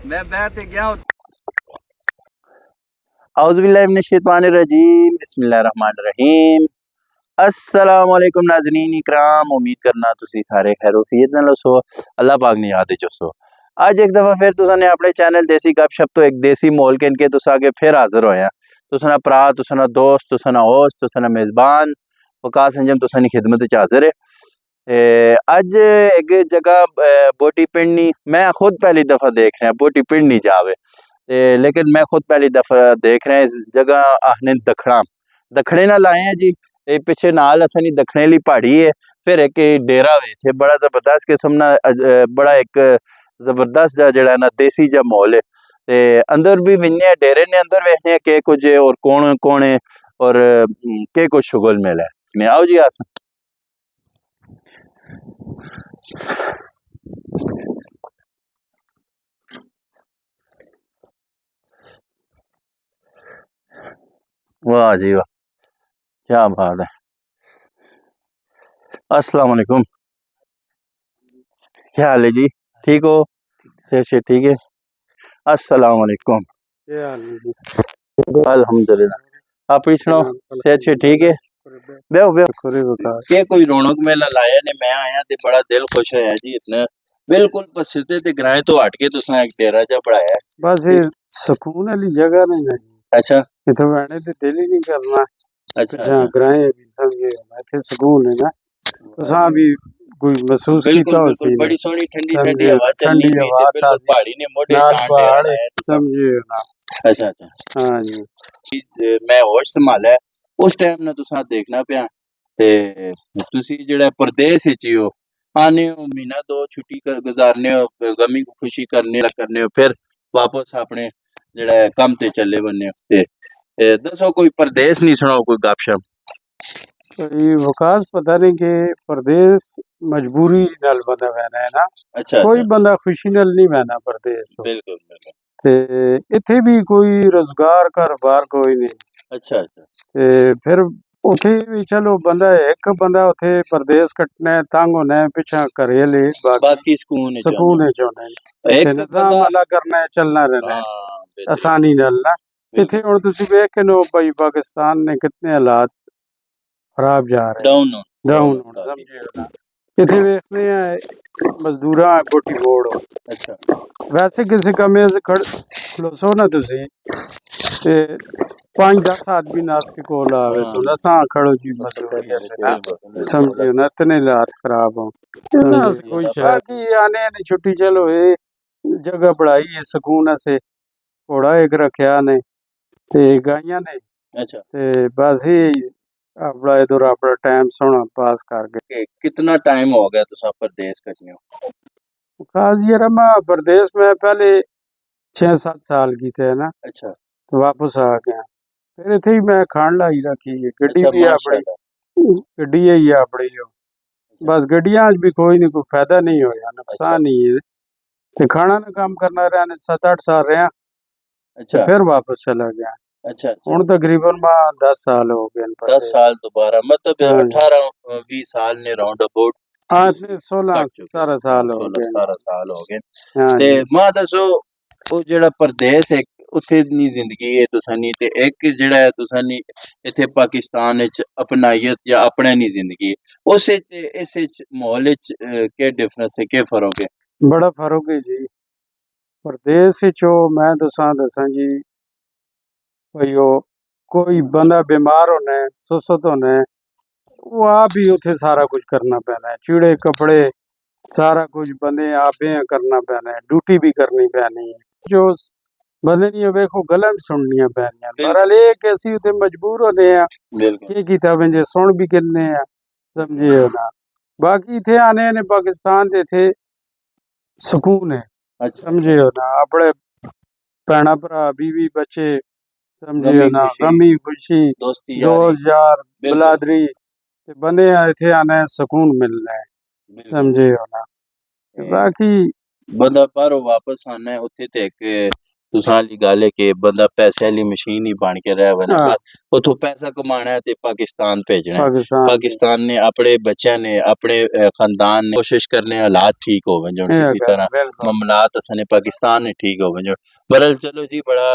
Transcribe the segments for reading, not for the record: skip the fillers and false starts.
मैं बैठ गया हूँ। औज़ुबिल्लाहिमिनश्शैतानिर्रजीम बिस्मिल्लाहिर्रहमानिर्रहीम। अस्सलाम वालेकुम नाज़रीन इकराम, उम्मीद करना तुसी सारे खैरोफियत नाल सो, अल्लाह पाक ने याद चो। अज एक दफ़ा फिर तुसाने अपने चैनल देसी गपशप तो एक देसी मोल के इनके तुसा अगे फिर हाजिर होया। तुसना भरा, तुसना दोस्त, तुसना होस्ट, तुसना मेज़बान वकास अंजम तुसानी खिदमत च हाजिर है। अज एक जगह बोटी पिंडनी मैं खुद पहली दफ़ा देख रहा बोटी पिंडनी जावे, लेकिन मैं खुद पहली दफ़ा देख रहे हैं इस जगह आखने दखड़ा दखड़े ना लाए हैं जी। ये पीछे नाल असनी दखने ली पहाड़ी है, फिर एक डेरा वे थे बड़ा जबरदस्त किस्म ना बड़ा एक जबरदस्त जड़ा ना देसी जा माहौल है। ते अंदर भी विन्ने डेरे ने अंदर वेखने के कुछ है और कौन कौन है और के कुछ शुगल मिला है। मैं आओ जी आस वाह जी वाह, क्या बात है। अस्सलाम वालेकुम, क्या हाल है जी? ठीक हो? से ठीक है। अस्सलाम वालेकुम। अल्हम्दुलिल्लाह, आप पूछना से ठीक है। बेहो बेहो के कोई रौनक मेला लाया ने मैं आया ते बड़ा दिल खुश होया जी। इतना बिल्कुल पसीते ते ग्राए तो हट के तुसा एक डेरा जा बढ़ाया है। बस ये सुकून वाली जगह नहीं है। अच्छा इतो बैठने ते दिल ही नहीं करना। अच्छा जहाँ अच्छा, ग्राए भी समझे इथे सुकून है ना। तो सा भी कोई महसूस बिल्कुल कीता बिल्कुल, उसी ने बड़ी सोहनी ठंडी ठंडी समझे हवा ना, चलनी ठंडी पी हवा ते बिल्कुल ताजी पहाड़ी ने मोढे नाल चांद डेरा पहाड़ लाया तुसा। समझे ना। अच्छा अच्छा, हाँ जी मैं होश संभाला है उस टाइम ना तुसा देखना पिया ते तुसी जेड़ा परदेस विच ही हो, आने हो महीना दो छुट्टी कर गुजारने हो, गमी खुशी करने हो, फिर वापस अपने जेड़ा कम ते चले बनने हो। ते दसो कोई परदेस नहीं सुनाओ कोई गपशप। तो ये वकास पता नहीं कि परदेस मजबूरी नाल बंदा बहना है ना। अच्छा कोई अच्छा, बंदा खुशी नाल नहीं बहना परदेस हो। बिल्कुल बिल्कुल। ते इथे भी कोई रोजगार कारोबार कोई नहीं। अच्छा अच्छा, ते फिर उथे भी चलो बंदा एक बंदा उथे परदेस कटने तंग होने पिछा घरेले बाकी बाकी सुकून सुकून है चाहने इथे एक निजाम बंदा। वाला करना है चलना रहना है हाँ बेहतरीन, आसानी नाल ना। इथे बिल्कुल हुण तुसी वेख के नो भाई पाकिस्तान ने कितने हालात खराब जा रहे डाउन डाउन हुण काफी। समझे ना। इथे वेखने मजदूरा बोटी बोड़ अच्छा वैसे किसी कमे से खड़ोसो ना तुसी ते 5-10 आदमी नास के कोल आवे हाँ, सो लसा खड़ो जी मजदूरी ऐसे ना बिल्कुल समझियो ना इतने हालात खराब हो ना से कोई बाकी आने ने छुट्टी चलो ये जगह बढ़ाई है सुकून से घोड़ा एक रखया ने ते गाइयां ने अच्छा। ते बस ही अपना इधर अपना टाइम सोना पास कर गए। कितना टाइम हो गया तुसा परदेस कटने हो? खास ये रमा प्रदेश में पहले 6-7 साल की थे ना अच्छा तो वापस आ गया। फिर इथे ही मैं खान लाई रखी है गड्डी अच्छा, भी है अपनी माशाल्लाह। गड्डी है ही अपनी हो। बस गड्डियां भी कोई नहीं कोई फायदा नहीं होया अच्छा नुकसान ही है। ते खाना ना काम करना रहा ने 7-8 साल रहा तो अच्छा फिर वापस चला गया। अच्छा अच्छा, हूँ तकरीबन 10 साल हो गए 10 परदेस। साल दोबारा मतलब हाँ जी 18-20 साल ने राउंड अबाउट हाँ तुसी इतने कट चुके 16-17 हाँ, साल हो गए। 16-17 साल हो गए। हाँ ते जी मां दसो ਉਹ ਜਿਹੜਾ ਪਰਦੇਸ ਹੈ ਉੱਥੇ ਦੀ ਜ਼ਿੰਦਗੀ ਹੈ ਤੁਸਾਨੀ ਤੇ ਇੱਕ ਜਿਹੜਾ ਹੈ ਤੁਸਾਨੀ ਇੱਥੇ ਪਾਕਿਸਤਾਨ ਵਿੱਚ ਅਪਣਾਈਅਤ ਜਾਂ ਆਪਣੇ ਨਹੀਂ ਜ਼ਿੰਦਗੀ ਉਸ ਵਿੱਚ ਤੇ ਇਸ ਵਿੱਚ ਮਾਹੌਲ ਵਿੱਚ ਕੀ ਡਿਫਰੈਂਸ ਹੈ ਕੀ ਫਰਕ ਹੈ? बड़ा फर्क है जी। परदेस चो मैं दसा जी भाई ओ कोई बंदा बीमार होना है सुसत होना है वो आप ही उथे सारा कुछ करना पैना है चीड़े कपड़े सारा कुछ बंदे आपे करना पैना है ड्यूटी भी करनी पैनी है जो बंदे नहीं वेखो गल्लां भी सुननियां पैनियां बहरहाल बिल्कुल ये कि असीं उथे मजबूर होने आ बिल्कुल के कीता बंजे सुन भी किन्ने आ समझे हो ना। बाकी इथे आने ने पाकिस्तान दे थे सुकून है अच्छा समझे हो ना अपने भैणा भरा बीवी बच्चे समझे हो गमी ना खुशी गमी खुशी दोस्ती यारी दोस्त यार बिल्कुल बलादरी ते बंदे इथे आने सुकून मिलना है बिल्कुल समझे हो ना। ते ते बाकी ਬੰਦਾ ਬਾਹਰੋਂ ਵਾਪਸ ਆਣਾ ਹੈ ਉੱਥੇ ਤੇ ਇੱਕ तुसां वाली गल है कि बंदा पैसे वाली मशीन ही बन के रह बने हाँ, बस उथों पैसा कमाना है ते पाकिस्तान भेजना है पाकिस्तान पाकिस्तान ने अपने बच्चों ने अपने खानदान ने कोशिश करने हालात ठीक हो जो ये किसी गल तरह बिल्कुल मामलात असने पाकिस्तान ने ठीक हो जो बहरहाल चलो जी बड़ा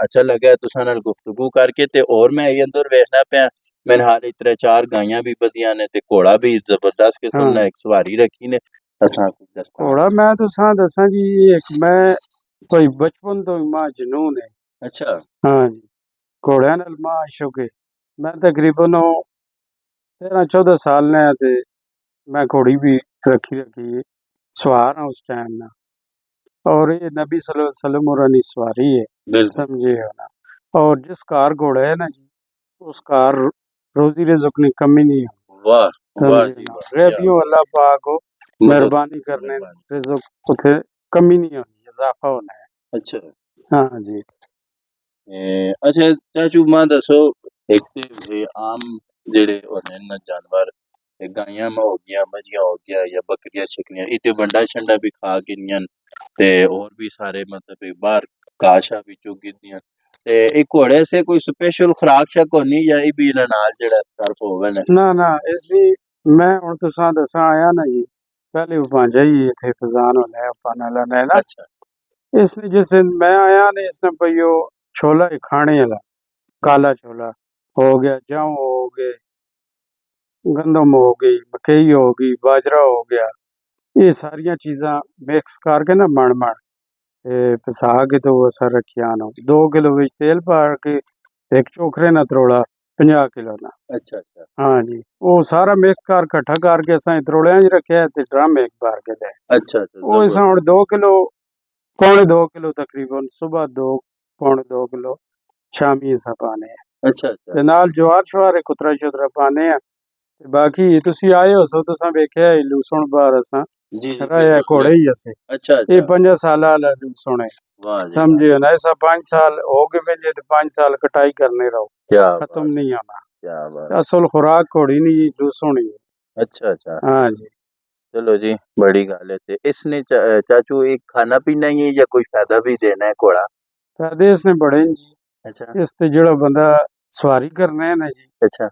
अच्छा लगा तुसां नाल गुफ्तगू करके ते और मैं ये अंदर वेखना पिया मैंने हाल त्रै चार गायां भी बधियां ने ते घोड़ा भी जबरदस्त किस्म हाँ दा एक सवारी रखी ने असां कुछ दस्तां घोड़ा मैं तुसां दसां जी एक मैं कोई बचपन तो मां जनून है अच्छा हाँ जी घोड़ियां नाल मां इशक है मैं तकरीबन 13-14 साल ने ते मैं घोड़ी भी रखी सवार हाँ उस टाइम ना और ये नबी सल्लल्लाहु अलैहि वसल्लम होरां दी सवारी है बिल्कुल समझे हो ना और जिस कार घोड़ा है ना जी उस कार रोजी रिज़्क की कमी नहीं है वाह वाह समझे जी ना वाह क्या गैबियों अल्लाह पाक को मदद मेहरबानी करने मेहरबानी रिज़्क उथे कमी नहीं होनी इजाफा होना है अच्छा हाँ जी अच्छा चाचू मां दसो एक ते आम जेड़े होने न जानवर ते गायां हो गया मजियां हो गया या बकरियां छकरियां इते बंडा शंडा भी खा गिनियां ते और भी सारे मतलब बाहर काशा भी चुग दियां ते एक घोड़े से कोई स्पेशल खुराक शक होनी या ई भी नाल जेड़ा सर्फ होवे ने ना इसलिए मैं हुण तुसां दसां आया ना जी पहले भांजा ही इथे फजान होना है पाना ना अच्छा इसने जिस दिन मैं आया ने इसने भइयो छोला ही खाने वाला काला छोला हो गया जौ हो गए गंदम हो गई मकई हो गई बाजरा हो गया ये सारिया चीज़ां मिक्स करके ना बन पिसा के तो वो असर रखिया 2 किलो विच तेल पा के एक चोखरे ना त्रोड़ा 50 किलो ना अच्छा अच्छा हाँ जी वो सारा मिक्स कर कट्ठा करके असां त्रोड़िया च रखिया ते ड्रम एक बार के दे अच्छा अच्छा वो असां जबरदस्त हुण 2 किलो पौने 2 किलो तकरीबन सुबह 2 पौने 2 किलो शामी असां पाने हैं अच्छा अच्छा ते नाल ज्वार श्वार कुतरा शुतरा पाने हैं ते बाकी तुसी आए हो सो तुसां वेख्या ही लूसण बार असां जी जी रहा बिल्कुल घोड़े ही बिल्कुल असे अच्छा ये अच्छा 5 साल वाला लूसण है वाह जी वाह समझियो ना ऐसा 5 साल हो गए वेंजे ते 5 साल कटाई करने रहो क्या खत्म बात नहीं होना क्या बात असल खुराक घोड़ी नहीं लूसण ही है। अच्छा अच्छा हाँ जी चलो जी बड़ी गल है ते इसने चाचू एक खाना पीना ही है या कोई फायदा भी देना है घोड़ा फायदे इसने बड़े हैं अच्छा जी इसते जो बंदा सवारी करना है ना जी अच्छा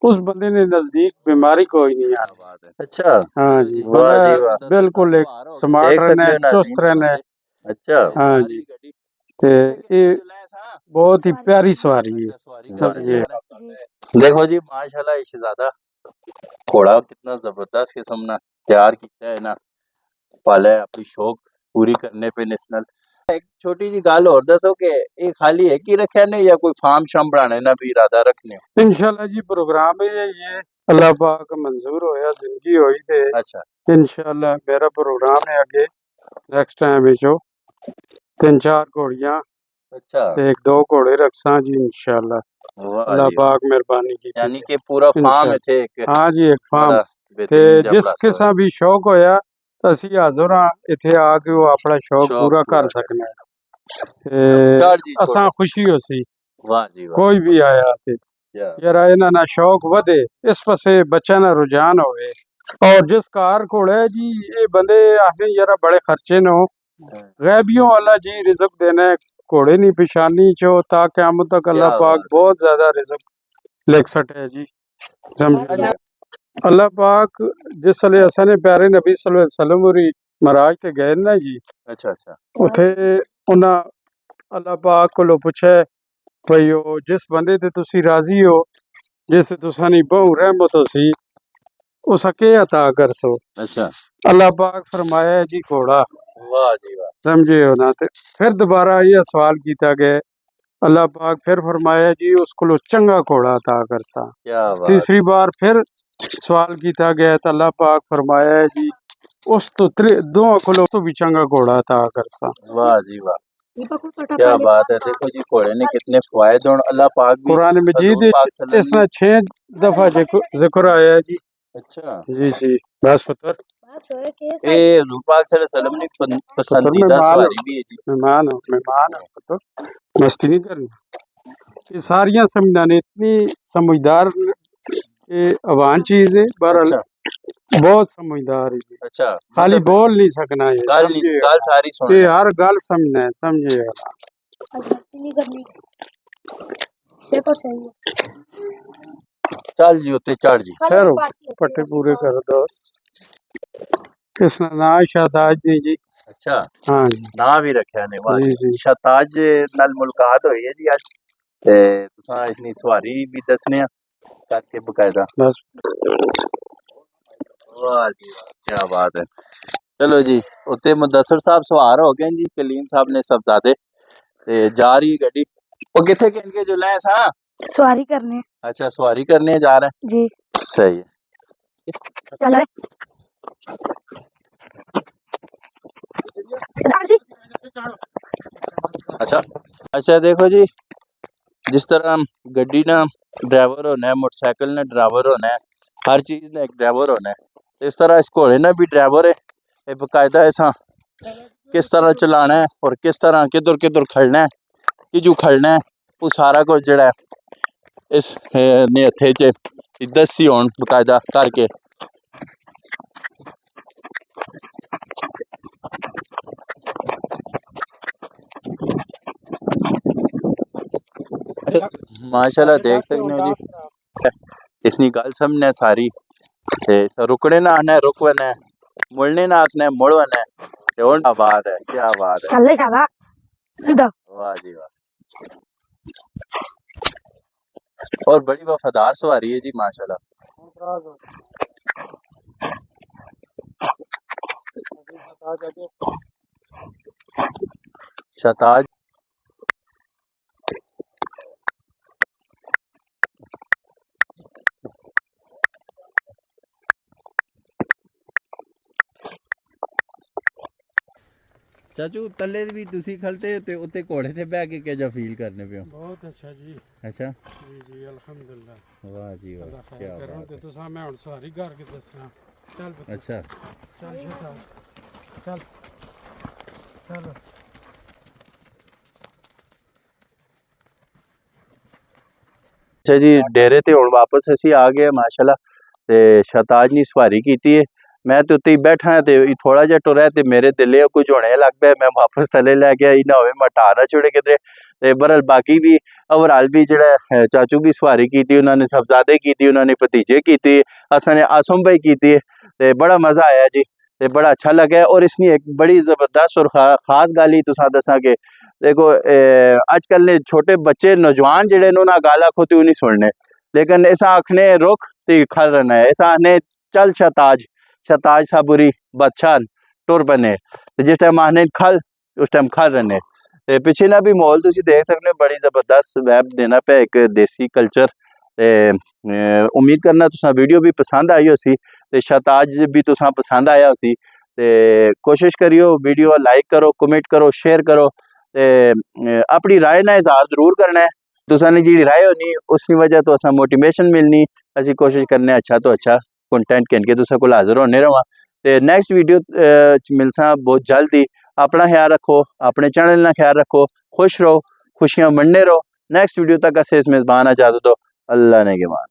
उस बंदे ने नजदीक बीमारी कोई नहीं क्या आनी बात है अच्छा हाँ जी वाह बंदा जी वाह बिल्कुल एक स्मार्ट देख रहना सकते है हो चुस्त नाज़रीन रहना है अच्छा हाँ जी ते ये बहुत ही प्यारी सवारी है वाह जी समझिए वाह देखो जी माशाल्लाह ये शहजादा घोड़ा कितना जबरदस्त किस्म ना तैयार किया है ना पाला है अपनी शौक पूरी करने पे नेशनल एक छोटी जी गल और दसो कि ये खाली एक ही रखा ने या कोई फार्म शाम बनाने ना भी इरादा रखने इंशाल्लाह जी प्रोग्राम है ये अल्लाह पाक मंजूर होया जिंदगी होई ते अच्छा इंशाल्लाह मेरा प्रोग्राम है आगे नेक्स्ट टाइम जो 3-4 घोड़ियां अच्छा ते 1-2 घोड़े रखसा जी इंशाल्लाह वाह अल्लाह जी वाह पाक मेहरबानी की यानी कि पूरा फार्म है इंशाल्लाह थे एक हाँ जी एक फार्म बड़ा ते बेहतरीन जा जिस प्लास किसा भी शौक होया ਅਸੀਂ ਹਾਜ਼ਰ ਹਾਂ ਇੱਥੇ ਆ ਕੇ ਉਹ ਆਪਣਾ ਸ਼ੌਕ शौक ਪੂਰਾ ਕਰ पूरा कर ਸਕਣਾ ਹੈ ਤੇ नमस्कार जी ਅਸਾਂ छोटे ਖੁਸ਼ੀ ਹੋਸੀ वाह जी वाह ਕੋਈ ਵੀ ਆਇਆ ਤੇ क्या ਯਾਰ ਇਹਨਾਂ ਨਾਲ ਸ਼ੌਕ ਵਧੇ ਇਸ ਪਾਸੇ ਬੱਚਿਆਂ ਦਾ ਰੁਝਾਨ ਹੋਵੇ और जिस कार घोड़े जी ये बंदे आखते यार बड़े खर्चे न हो गैबियों अल्लाह जी रिजक देना है घोड़े नी पेशानी चो ता क़यामत तक क्या अल्लाह पाक बात है बहुत ज्यादा रिजक लिख सटे जी समझो अच्छा अल्लाह पाक जिसले असा ने प्यारे नबी सल्लल्लाहु अलैहि वसल्लम होरी महाराज ते गए ना जी अच्छा अच्छा उथे उन्हें अल्लाह पाक को पूछे भई ओ जिस बंदे ते तुसी राजी हो जिस तुसानी बहु रहमत होसी उस के अता कर सो अच्छा अल्लाह पाक फरमाया है जी घोड़ा वाह जी वाह समझे हो ना ते फिर दोबारा यह सवाल किया गया अल्लाह पाक फिर फरमाया जी उसको चंगा घोड़ा अता कर सा क्या बात तीसरी बार फिर सवाल किया गया तो अल्लाह पाक फरमाया है जी उस तो दो को तो भी चंगा घोड़ा अता कर सा वाह जी वाह क्या बात है देखो जी घोड़े ने कितने फायदे और अल्लाह पाक भी कुरान मजीद हजूर पाक सल्लल्लाहु इसने 6 दफा जिक्र आया है जी अच्छा जी बस पुत्र ये हजूर पाक सल्लल्लाहु अलैहि वसल्लम की पुत्र पसंदीदा सवारी भी है जी मेहमान हो पुत्र मस्ती नहीं करनी ये सारियां समझना ने इतनी समझदार ये अवान चीज है बहरहाल अच्छा बहुत समझदार है जी। अच्छा खाली मतलब बोल नहीं सकना ये गल नहीं समझिएगा। गल सारी सुन ये हर गल समझना है समझिएगा। मस्ती नहीं करनी ये तो सही है। चल जी उत्ते चढ़ जी ठहरो पट्टे पूरे करो दोस्त। किसने नाम शाहताज ने जी। अच्छा हाँ जी ना भी रखा ने वाह जी जी शताज नाल मुलाकात हुई है जी अज ते तुसां इतनी सवारी भी दसने करके बकायदा बस वाह जी वाह क्या बात है। चलो जी उत्ते मुदस्सर साहब सवार हो गए जी कलीम साहब ने सबजादे ते जा रही गड्डी वो किथे के जो ले सा सवारी करने अच्छा सवारी करने जा रहे हैं जी सही है चलो अच्छा अच्छा देखो जी जिस तरह गड्डी ना ड्राइवर होना है मोटरसाइकिल ने ड्राइवर होना है हर चीज़ ने एक ड्राइवर होना है इस तरह इस घोड़े ने भी ड्राइवर है ये बकायदा ऐसा किस तरह चलाना है और किस तरह किधर किधर खड़ना है कि जो खड़ना है वो सारा कुछ जड़ा है इस ने हथे च दसी होन बकायदा करके माशाल्लाह देख सकते हो जी इसनी गल समझने सारी ते रुकने ना आना है रुकवन है मुड़ने ना आखना है मुड़वन है ते हुन क्या बात है क्या बात है चल शाबा सीधा वाह जी वाह और बड़ी वफादार सवारी है जी माशाल्लाह शताज चाचू तले भी तुसी खलते ते उत्ते घोड़े ते बैठ के क्या फील करने पे हो बहुत अच्छा जी अच्छा जी जी अल्हम्दुलिल्लाह वाह जी वाह अल्लाह क्या खैर करो बात ते है तुसा मैं हुन सवारी करके दसना चल पुत्तर, अच्छा चल बेटा चल चलो अच्छा जी डेरे ते हुन वापस असी आ गए माशाल्लाह ते शताज नी सवारी कीती है मैं ते उत्ते ही बैठा है ते थोड़ा जिहा टुरा ते मेरे दिले कुछ होने लग पिया मैं वापस थले लै गया इना होवे मैं ढा ना छुड़े किधरे ते बहरहाल बाकी भी ओवरऑल भी जेड़ा चाचू भी सवारी कीती उन्होंने सबजादे कीती उन्होंने भतीजे कीती असां ने आसम भाई कीती ते बड़ा मजा आया जी ते बड़ा अच्छा लगा और इसनी एक बड़ी जबरदस्त और खास गल ही तुसां दसां के देखो अजकल ने छोटे बच्चे नौजवान जेड़े ने उन्हां गल आखो ते नहीं सुनने लेकिन ऐसा आखने रुख ते खल रहना है ऐसा आखने चल शताज शताज साबुरी बादशाह टुर बने ते जिस टाइम आखने खल उस टाइम खल रहने ते पिछे ना भी माहौल तुसी देख सकते हो बड़ी जबरदस्त वैब देना पे एक देसी कल्चर ते उम्मीद करना तुसां वीडियो भी पसंद आई होसी ते शताज भी तुसां पसंद आया होसी ते कोशिश करियो वीडियो लाइक करो कमेंट करो शेयर करो ते अपनी राय ना इजहार जरूर करना है तुसां ने जी राय होनी उसकी वजह तो असा मोटिवेशन मिलनी असी कोशिश करने अच्छा तो अच्छा कंटेंट कह तुसा को हाजिर होने रहा ते नेक्स्ट वीडियो मिलसा बहुत जल्द ही अपना ख्याल रखो अपने चैनल का ख्याल रखो खुश रहो खुशियां मनने रहो नेक्स्ट वीडियो तक असे इस मेज़बान इजाज़त दो अल्लाह ने के मान।